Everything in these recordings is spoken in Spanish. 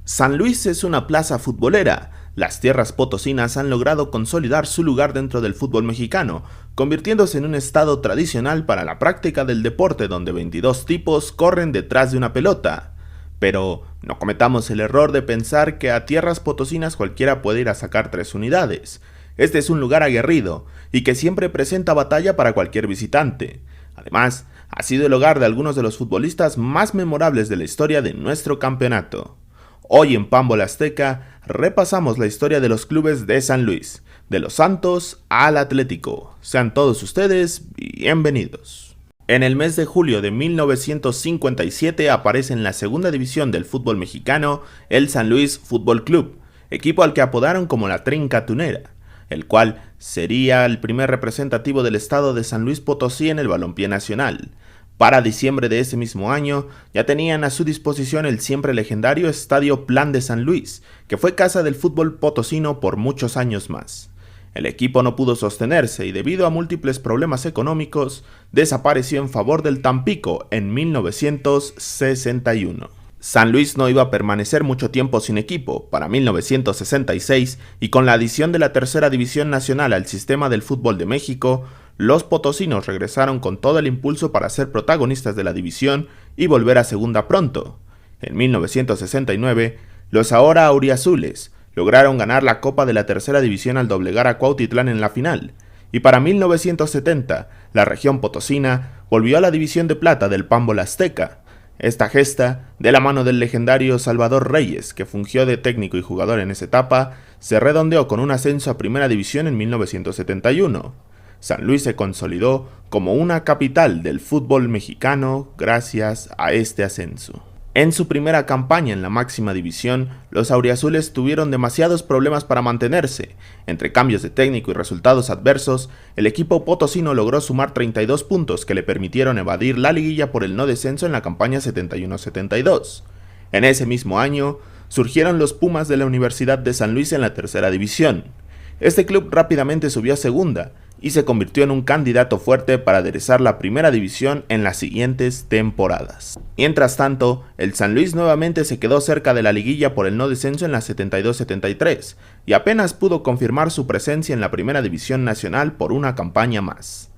San Luis es una plaza futbolera. Las tierras potosinas han logrado consolidar su lugar dentro del fútbol mexicano, convirtiéndose en un estado tradicional para la práctica del deporte donde 22 tipos corren detrás de una pelota. Pero no cometamos el error de pensar que a tierras potosinas cualquiera puede ir a sacar 3 unidades. Este es un lugar aguerrido y que siempre presenta batalla para cualquier visitante. Además, ha sido el hogar de algunos de los futbolistas más memorables de la historia de nuestro campeonato. Hoy en Pambola Azteca repasamos la historia de los clubes de San Luis, de los Santos al Atlético. Sean todos ustedes bienvenidos. En el mes de julio de 1957 aparece en la segunda división del fútbol mexicano el San Luis Fútbol Club, equipo al que apodaron como la Trinca Tunera, el cual sería el primer representativo del estado de San Luis Potosí en el balompié nacional. Para diciembre de ese mismo año, ya tenían a su disposición el siempre legendario Estadio Plan de San Luis, que fue casa del fútbol potosino por muchos años más. El equipo no pudo sostenerse y debido a múltiples problemas económicos, desapareció en favor del Tampico en 1961. San Luis no iba a permanecer mucho tiempo sin equipo. Para 1966, y con la adición de la tercera división nacional al sistema del fútbol de México, los potosinos regresaron con todo el impulso para ser protagonistas de la división y volver a segunda pronto. En 1969, los ahora auriazules lograron ganar la Copa de la Tercera División al doblegar a Cuautitlán en la final, y para 1970, la región potosina volvió a la división de plata del Pambola Azteca. Esta gesta, de la mano del legendario Salvador Reyes, que fungió de técnico y jugador en esa etapa, se redondeó con un ascenso a Primera División en 1971. San Luis se consolidó como una capital del fútbol mexicano gracias a este ascenso. En su primera campaña en la máxima división, los auriazules tuvieron demasiados problemas para mantenerse. Entre cambios de técnico y resultados adversos, el equipo potosino logró sumar 32 puntos que le permitieron evadir la liguilla por el no descenso en la campaña 71-72. En ese mismo año, surgieron los Pumas de la Universidad de San Luis en la tercera división. Este club rápidamente subió a segunda y se convirtió en un candidato fuerte para aderezar la primera división en las siguientes temporadas. Mientras tanto, el San Luis nuevamente se quedó cerca de la liguilla por el no descenso en la 72-73 y apenas pudo confirmar su presencia en la primera división nacional por una campaña más.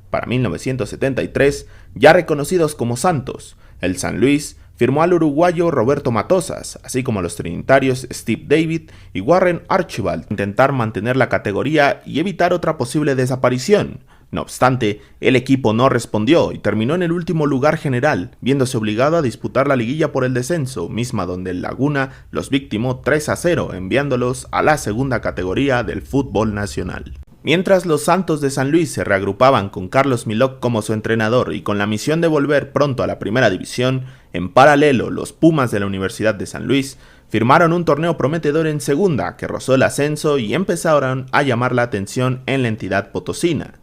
Para 1973, ya reconocidos como Santos, el San Luis firmó al uruguayo Roberto Matosas, así como a los trinitarios Steve David y Warren Archibald, intentar mantener la categoría y evitar otra posible desaparición. No obstante, el equipo no respondió y terminó en el último lugar general, viéndose obligado a disputar la liguilla por el descenso, misma donde el Laguna los victimó 3-0, enviándolos a la segunda categoría del fútbol nacional. Mientras los Santos de San Luis se reagrupaban con Carlos Milok como su entrenador y con la misión de volver pronto a la primera división, en paralelo los Pumas de la Universidad de San Luis firmaron un torneo prometedor en segunda que rozó el ascenso y empezaron a llamar la atención en la entidad potosina.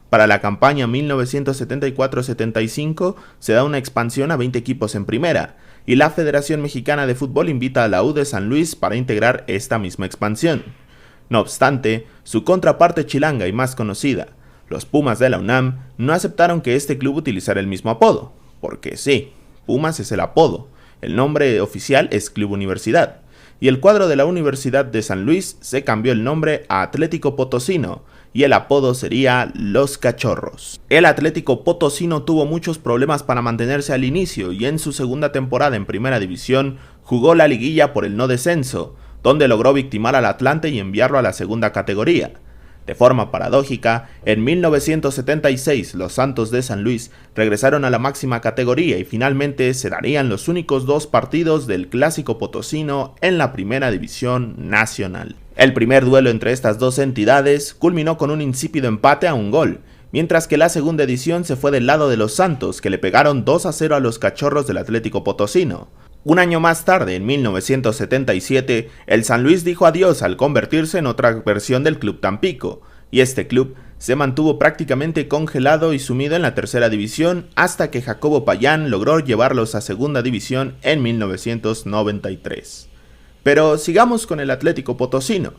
Para la campaña 1974-75 se da una expansión a 20 equipos en primera, y la Federación Mexicana de Fútbol invita a la U de San Luis para integrar esta misma expansión. No obstante, su contraparte chilanga y más conocida, los Pumas de la UNAM, no aceptaron que este club utilizara el mismo apodo, porque sí, Pumas es el apodo, el nombre oficial es Club Universidad, y el cuadro de la Universidad de San Luis se cambió el nombre a Atlético Potosino, y el apodo sería Los Cachorros. El Atlético Potosino tuvo muchos problemas para mantenerse al inicio y en su segunda temporada en primera división jugó la liguilla por el no descenso, donde logró victimar al Atlante y enviarlo a la segunda categoría. De forma paradójica, en 1976 los Santos de San Luis regresaron a la máxima categoría y finalmente se darían los únicos 2 partidos del clásico potosino en la primera división nacional. El primer duelo entre estas dos entidades culminó con un insípido empate a 1 gol, mientras que la segunda edición se fue del lado de los Santos, que le pegaron 2-0 a los Cachorros del Atlético Potosino. Un año más tarde, en 1977, el San Luis dijo adiós al convertirse en otra versión del Club Tampico, y este club se mantuvo prácticamente congelado y sumido en la tercera división hasta que Jacobo Payán logró llevarlos a segunda división en 1993. Pero sigamos con el Atlético Potosino,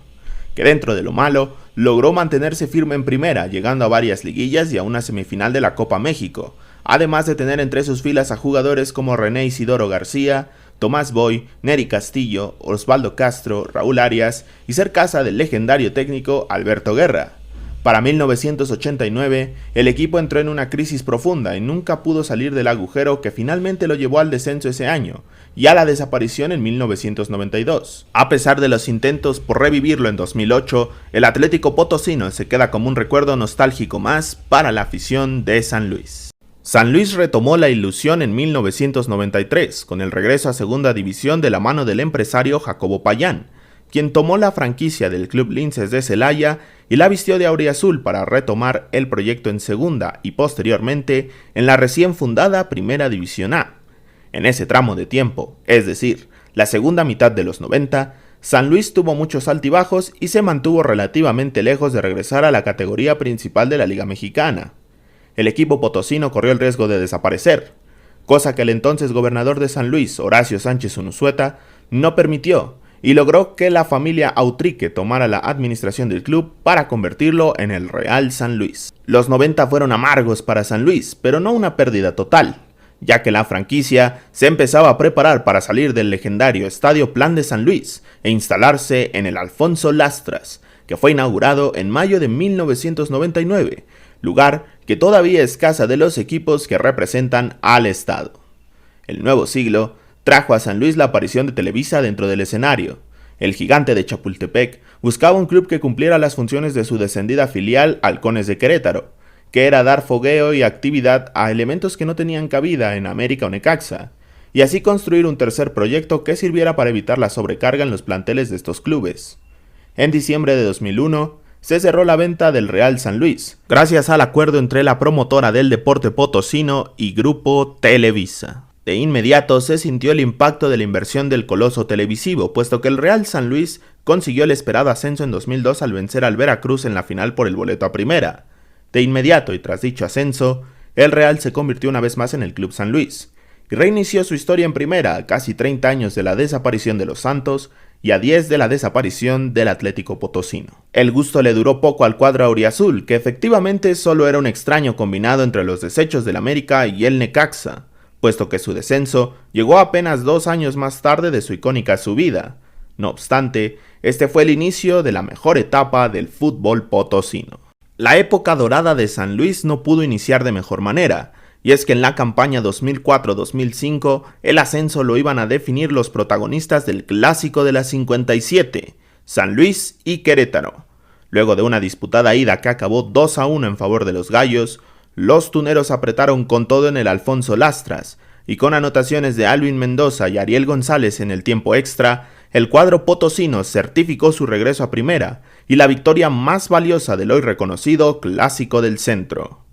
que dentro de lo malo, logró mantenerse firme en primera, llegando a varias liguillas y a una semifinal de la Copa México, además de tener entre sus filas a jugadores como René Isidoro García, Tomás Boy, Nery Castillo, Osvaldo Castro, Raúl Arias y ser casa del legendario técnico Alberto Guerra. Para 1989, el equipo entró en una crisis profunda y nunca pudo salir del agujero que finalmente lo llevó al descenso ese año y a la desaparición en 1992. A pesar de los intentos por revivirlo en 2008, el Atlético Potosino se queda como un recuerdo nostálgico más para la afición de San Luis. San Luis retomó la ilusión en 1993 con el regreso a Segunda División de la mano del empresario Jacobo Payán, quien tomó la franquicia del Club Linces de Celaya y la vistió de auriazul para retomar el proyecto en segunda y posteriormente en la recién fundada Primera División A. En ese tramo de tiempo, es decir, la segunda mitad de los 90, San Luis tuvo muchos altibajos y se mantuvo relativamente lejos de regresar a la categoría principal de la Liga Mexicana. El equipo potosino corrió el riesgo de desaparecer, cosa que el entonces gobernador de San Luis, Horacio Sánchez Unzueta, no permitió, y logró que la familia Autrique tomara la administración del club para convertirlo en el Real San Luis. Los 90 fueron amargos para San Luis, pero no una pérdida total, ya que la franquicia se empezaba a preparar para salir del legendario Estadio Plan de San Luis e instalarse en el Alfonso Lastras, que fue inaugurado en mayo de 1999, lugar que todavía es casa de los equipos que representan al estado. El nuevo siglo trajo a San Luis la aparición de Televisa dentro del escenario. El gigante de Chapultepec buscaba un club que cumpliera las funciones de su descendida filial Halcones de Querétaro, que era dar fogueo y actividad a elementos que no tenían cabida en América o Necaxa, y así construir un tercer proyecto que sirviera para evitar la sobrecarga en los planteles de estos clubes. En diciembre de 2001, se cerró la venta del Real San Luis, gracias al acuerdo entre la promotora del deporte potosino y Grupo Televisa. De inmediato se sintió el impacto de la inversión del coloso televisivo, puesto que el Real San Luis consiguió el esperado ascenso en 2002 al vencer al Veracruz en la final por el boleto a primera. De inmediato y tras dicho ascenso, el Real se convirtió una vez más en el Club San Luis, y reinició su historia en primera a casi 30 años de la desaparición de los Santos y a 10 de la desaparición del Atlético Potosino. El gusto le duró poco al cuadro auriazul, que efectivamente solo era un extraño combinado entre los desechos del América y el Necaxa, puesto que su descenso llegó apenas 2 años más tarde de su icónica subida. No obstante, este fue el inicio de la mejor etapa del fútbol potosino. La época dorada de San Luis no pudo iniciar de mejor manera, y es que en la campaña 2004-2005 el ascenso lo iban a definir los protagonistas del clásico de la 57, San Luis y Querétaro. Luego de una disputada ida que acabó 2-1 en favor de los gallos, los tuneros apretaron con todo en el Alfonso Lastras, y con anotaciones de Alvin Mendoza y Ariel González en el tiempo extra, el cuadro potosino certificó su regreso a primera y la victoria más valiosa del hoy reconocido Clásico del Centro.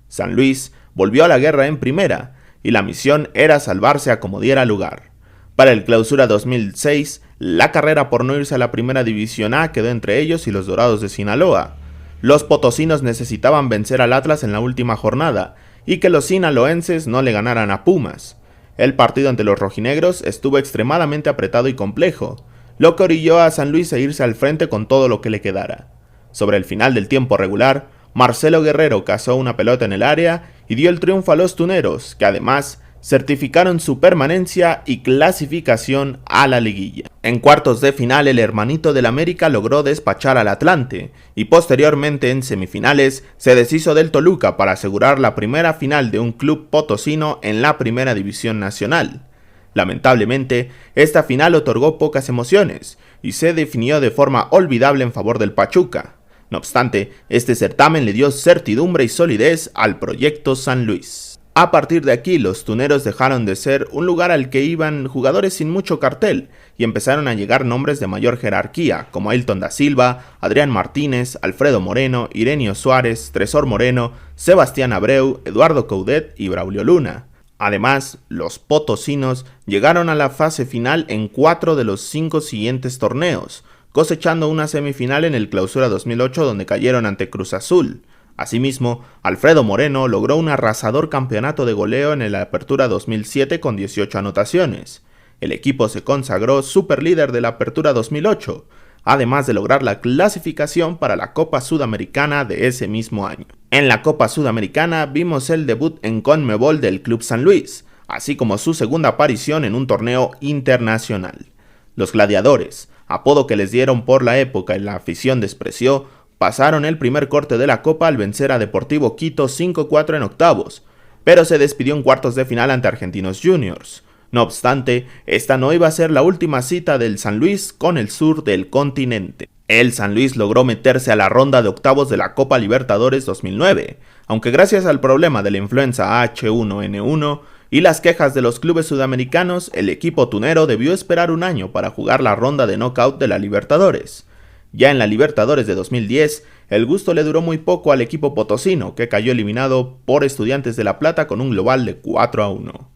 San Luis volvió a la guerra en primera, y la misión era salvarse a como diera lugar. Para el Clausura 2006, la carrera por no irse a la Primera División A quedó entre ellos y los Dorados de Sinaloa. Los potosinos necesitaban vencer al Atlas en la última jornada, y que los sinaloenses no le ganaran a Pumas. El partido ante los rojinegros estuvo extremadamente apretado y complejo, lo que orilló a San Luis a irse al frente con todo lo que le quedara. Sobre el final del tiempo regular, Marcelo Guerrero cazó una pelota en el área y dio el triunfo a los tuneros, que además certificaron su permanencia y clasificación a la liguilla. En cuartos de final, el hermanito del América logró despachar al Atlante, y posteriormente en semifinales se deshizo del Toluca para asegurar la primera final de un club potosino en la Primera División Nacional. Lamentablemente, esta final otorgó pocas emociones y se definió de forma olvidable en favor del Pachuca. No obstante, este certamen le dio certidumbre y solidez al proyecto San Luis. A partir de aquí, los tuneros dejaron de ser un lugar al que iban jugadores sin mucho cartel y empezaron a llegar nombres de mayor jerarquía, como Ailton da Silva, Adrián Martínez, Alfredo Moreno, Irenio Suárez, Tresor Moreno, Sebastián Abreu, Eduardo Coudet y Braulio Luna. Además, los potosinos llegaron a la fase final en 4 de los 5 siguientes torneos, cosechando una semifinal en el Clausura 2008 donde cayeron ante Cruz Azul. Asimismo, Alfredo Moreno logró un arrasador campeonato de goleo en la Apertura 2007 con 18 anotaciones. El equipo se consagró superlíder de la Apertura 2008, además de lograr la clasificación para la Copa Sudamericana de ese mismo año. En la Copa Sudamericana vimos el debut en CONMEBOL del Club San Luis, así como su segunda aparición en un torneo internacional. Los Gladiadores, apodo que les dieron por la época y la afición despreció, pasaron el primer corte de la Copa al vencer a Deportivo Quito 5-4 en octavos, pero se despidió en cuartos de final ante Argentinos Juniors. No obstante, esta no iba a ser la última cita del San Luis con el sur del continente. El San Luis logró meterse a la ronda de octavos de la Copa Libertadores 2009, aunque gracias al problema de la influenza H1N1 y las quejas de los clubes sudamericanos, el equipo tunero debió esperar un año para jugar la ronda de knockout de la Libertadores. Ya en la Libertadores de 2010, el gusto le duró muy poco al equipo potosino, que cayó eliminado por Estudiantes de La Plata con un global de 4-1.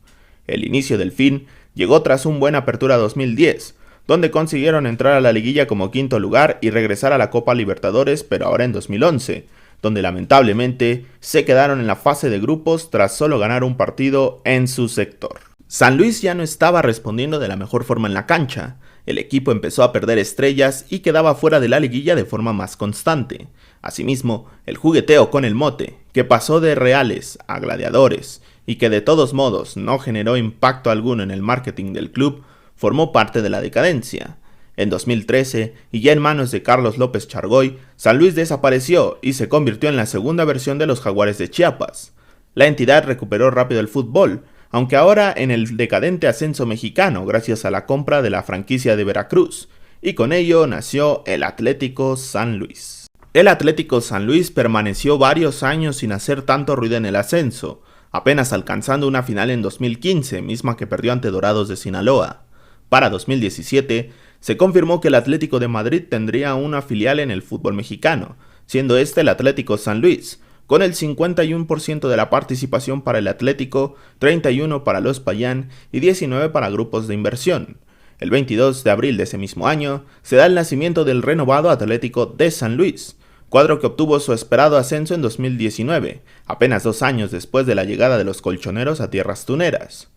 El inicio del fin llegó tras un buen apertura 2010, donde consiguieron entrar a la liguilla como quinto lugar y regresar a la Copa Libertadores, pero ahora en 2011, donde lamentablemente se quedaron en la fase de grupos tras solo ganar un partido en su sector. San Luis ya no estaba respondiendo de la mejor forma en la cancha. El equipo empezó a perder estrellas y quedaba fuera de la liguilla de forma más constante. Asimismo, el jugueteo con el mote, que pasó de Reales a Gladiadores y que de todos modos no generó impacto alguno en el marketing del club, formó parte de la decadencia. En 2013, y ya en manos de Carlos López Chargoy, San Luis desapareció y se convirtió en la segunda versión de los Jaguares de Chiapas. La entidad recuperó rápido el fútbol, aunque ahora en el decadente ascenso mexicano gracias a la compra de la franquicia de Veracruz, y con ello nació el Atlético San Luis. El Atlético San Luis permaneció varios años sin hacer tanto ruido en el ascenso, apenas alcanzando una final en 2015, misma que perdió ante Dorados de Sinaloa. Para 2017, se confirmó que el Atlético de Madrid tendría una filial en el fútbol mexicano, siendo este el Atlético San Luis, con el 51% de la participación para el Atlético, 31% para los Payán y 19% para grupos de inversión. El 22 de abril de ese mismo año, se da el nacimiento del renovado Atlético de San Luis, cuadro que obtuvo su esperado ascenso en 2019, apenas 2 años después de la llegada de los colchoneros a tierras tuneras.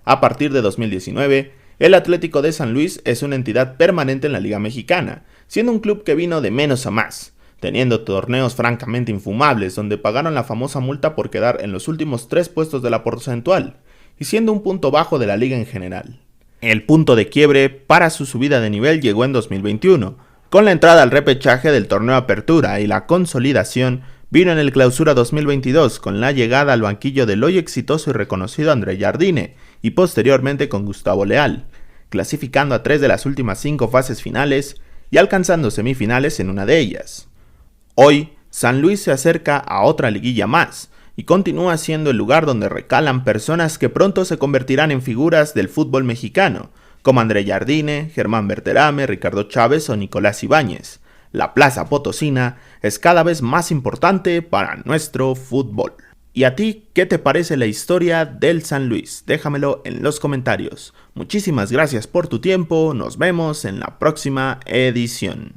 A partir de 2019, el Atlético de San Luis es una entidad permanente en la Liga Mexicana, siendo un club que vino de menos a más, teniendo torneos francamente infumables donde pagaron la famosa multa por quedar en los últimos 3 puestos de la porcentual, y siendo un punto bajo de la liga en general. El punto de quiebre para su subida de nivel llegó en 2021, con la entrada al repechaje del torneo Apertura, y la consolidación vino en el Clausura 2022 con la llegada al banquillo del hoy exitoso y reconocido André Jardine y posteriormente con Gustavo Leal, clasificando a 3 de las últimas 5 fases finales y alcanzando semifinales en una de ellas. Hoy, San Luis se acerca a otra liguilla más y continúa siendo el lugar donde recalan personas que pronto se convertirán en figuras del fútbol mexicano, como André Jardine, Germán Berterame, Ricardo Chávez o Nicolás Ibáñez. La Plaza Potosina es cada vez más importante para nuestro fútbol. ¿Y a ti qué te parece la historia del San Luis? Déjamelo en los comentarios. Muchísimas gracias por tu tiempo, nos vemos en la próxima edición.